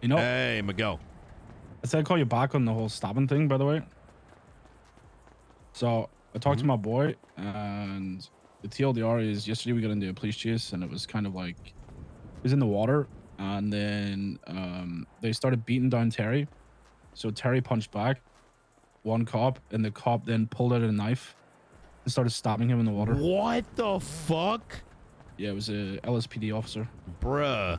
You know, Hey, Miguel. I said I'd call you back on the whole stabbing thing, by the way. So I talked to my boy, and the TLDR is yesterday we got into a police chase, and it was kind of like it was in the water, and then they started beating down Terry. So Terry punched back one cop, and the cop then pulled out a knife and started stabbing him in the water. What the fuck? Yeah, it was a LSPD officer. Bruh.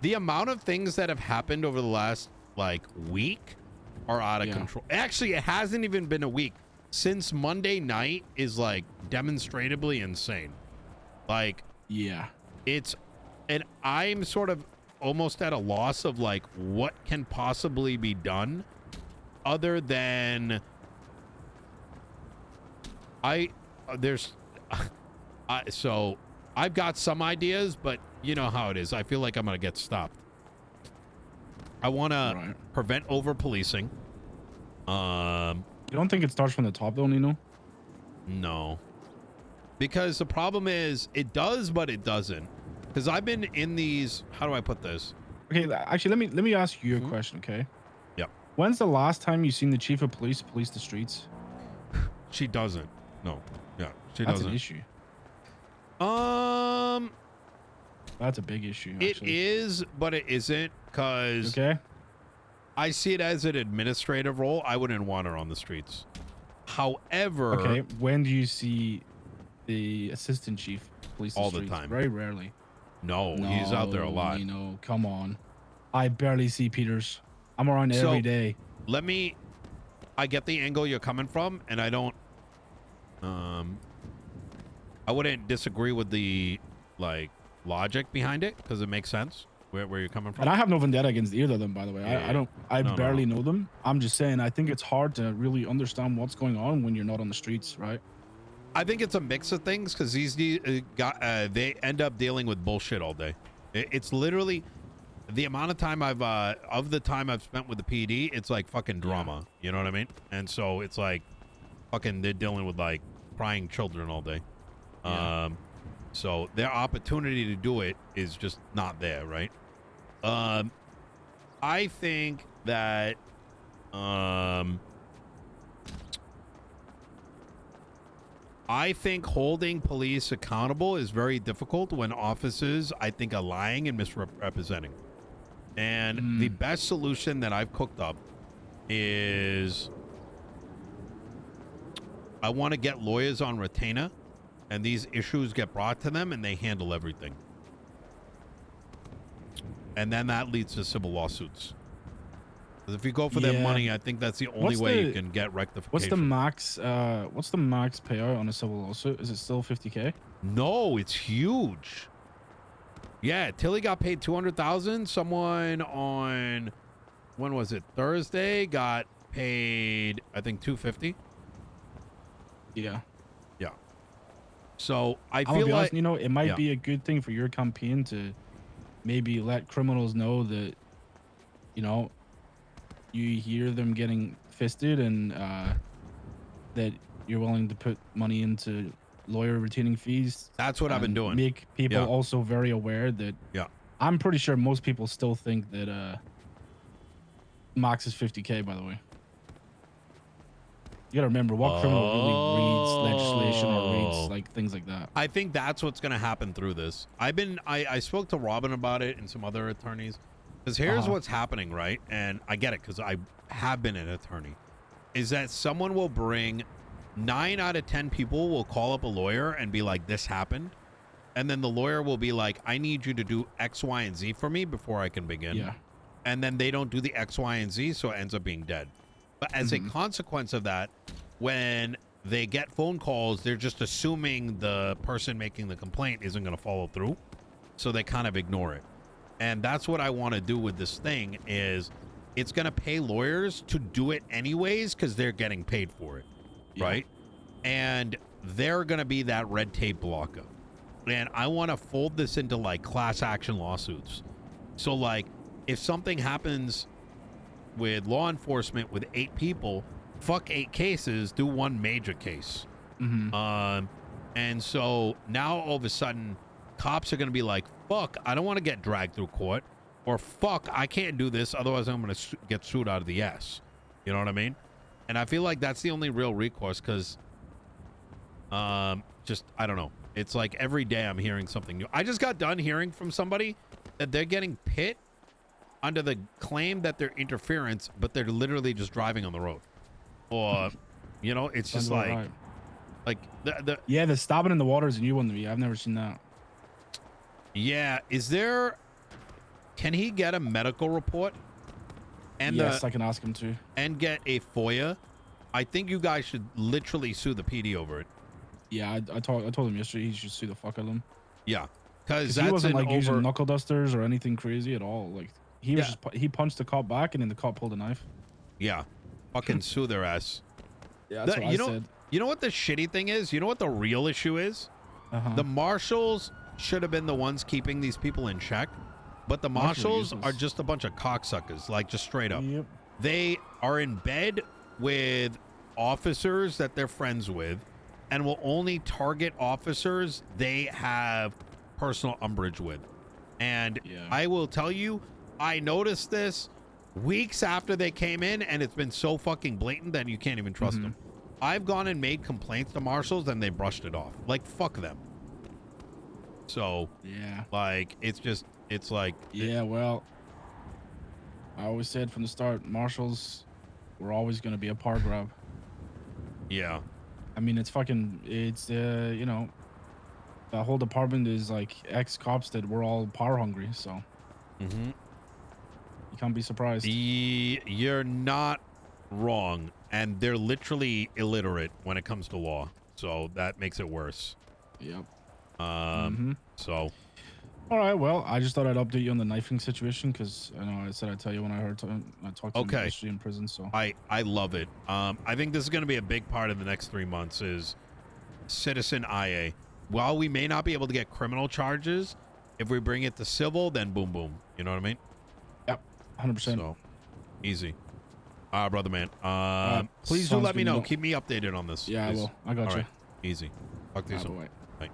The amount of things that have happened over the last, like, week are out of control. Actually, it hasn't even been a week. Since Monday night is, like, demonstratively insane. Like, yeah. And I'm sort of almost at a loss of, like, what can possibly be done other than so I've got some ideas, but you know how it is. I feel like I'm going to get stopped. I want to prevent over policing. You don't think it starts from the top though, Nino? No. Because the problem is it does, but it doesn't. Because I've been in these, how do I put this? Okay, actually, let me ask you a question, okay? Yep. When's the last time you seen the chief of police police the streets? She doesn't. No. Yeah, she That's doesn't. an issue. That's a big issue, actually. It is, but it isn't, because I see it as an administrative role. I wouldn't want her on the streets. However... Okay, when do you see the assistant chief police all the the time? Very rarely. No, he's out there a lot. You know, come on. I barely see Peters. I'm around every day. I get the angle you're coming from, and I don't... I wouldn't disagree with the, like, logic behind it, because it makes sense where you're coming from. And I have no vendetta against either of them, by the way. I barely know them. I'm just saying, I think it's hard to really understand what's going on when you're not on the streets, right? I think it's a mix of things, because they end up dealing with bullshit all day. It's literally the amount of time I've spent with the PD. It's like fucking drama. You know what I mean? And so it's like fucking they're dealing with like crying children all day. So their opportunity to do it is just not there, right? I think that I think holding police accountable is very difficult when officers, I think, are lying and misrepresenting. And the best solution that I've cooked up is I want to get lawyers on retainer, and these issues get brought to them, and they handle everything. And then that leads to civil lawsuits. Because if you go for their money, I think that's the only way you can get rectification. What's the max payout on a civil lawsuit? Is it still 50K? No, it's huge. Yeah, Tilly got paid $200,000. Someone on, when was it? Thursday got paid, I think, $250. Yeah. Yeah. So I I'll feel be like honest, you know, it might be a good thing for your campaign to maybe let criminals know that, you know, you hear them getting fisted and that you're willing to put money into lawyer retaining fees. That's what I've been doing. Make people also very aware that I'm pretty sure most people still think that max is 50K, by the way. You gotta remember what criminal really reads legislation or reads like things like that. I think that's what's gonna happen through this. I spoke to Robin about it and some other attorneys. Because here's what's happening, right? And I get it because I have been an attorney. Is that someone will bring 9 out of 10 people will call up a lawyer and be like, this happened. And then the lawyer will be like, I need you to do X, Y, and Z for me before I can begin. Yeah. And then they don't do the X, Y, and Z, so it ends up being dead. But as a consequence of that, when they get phone calls, they're just assuming the person making the complaint isn't going to follow through. So they kind of ignore it. And that's what I want to do with this thing is it's going to pay lawyers to do it anyways because they're getting paid for it, right? And they're going to be that red tape blocker. And I want to fold this into like class action lawsuits. So like if something happens with law enforcement with 8 people, fuck 8 cases, do one major case. And so now all of a sudden, cops are going to be like, fuck, I don't want to get dragged through court. Or fuck, I can't do this, otherwise I'm going to get sued out of the ass. You know what I mean? And I feel like that's the only real recourse because, just, I don't know. It's like every day I'm hearing something new. I just got done hearing from somebody that they're getting pit under the claim that they're interference, but they're literally just driving on the road. Or, you know, it's just like, right. like yeah, the stopping in the water is a new one to me. I've never seen that. Yeah, can he get a medical report? And yes, I can ask him to. And get a FOIA? I think you guys should literally sue the PD over it. Yeah, I told him yesterday he should sue the fuck out of them. Yeah, because he wasn't like using knuckle dusters or anything crazy at all. Like he was he punched the cop back and then the cop pulled a knife. Yeah, fucking sue their ass. Yeah, that's what I said. You know what the shitty thing is? You know what the real issue is? The marshals should have been the ones keeping these people in check, but the marshals are just a bunch of cocksuckers, like just straight up. Yep. They are in bed with officers that they're friends with and will only target officers they have personal umbrage with. And I will tell you, I noticed this weeks after they came in, and it's been so fucking blatant that you can't even trust them. I've gone and made complaints to marshals and they brushed it off. Like, fuck them. So, yeah, like, it's like... Yeah, well, I always said from the start, marshals were always going to be a power grab. Yeah. I mean, it's, you know, the whole department is like ex-cops that were all power hungry, so. You can't be surprised. You're not wrong. And they're literally illiterate when it comes to law. So that makes it worse. Yep. So. All right. Well, I just thought I'd update you on the knifing situation because I know I said I'd tell you when I talked to him yesterday in prison. So I love it. I think this is going to be a big part of the next 3 months is citizen IA. While we may not be able to get criminal charges, if we bring it to civil, then boom, boom. You know what I mean? Yep. 100%. So easy. Brother man. Please do let me know. Keep me updated on this. Yeah, please. I will. I got you. Right. Easy. Talk to you soon. Bye. Bye.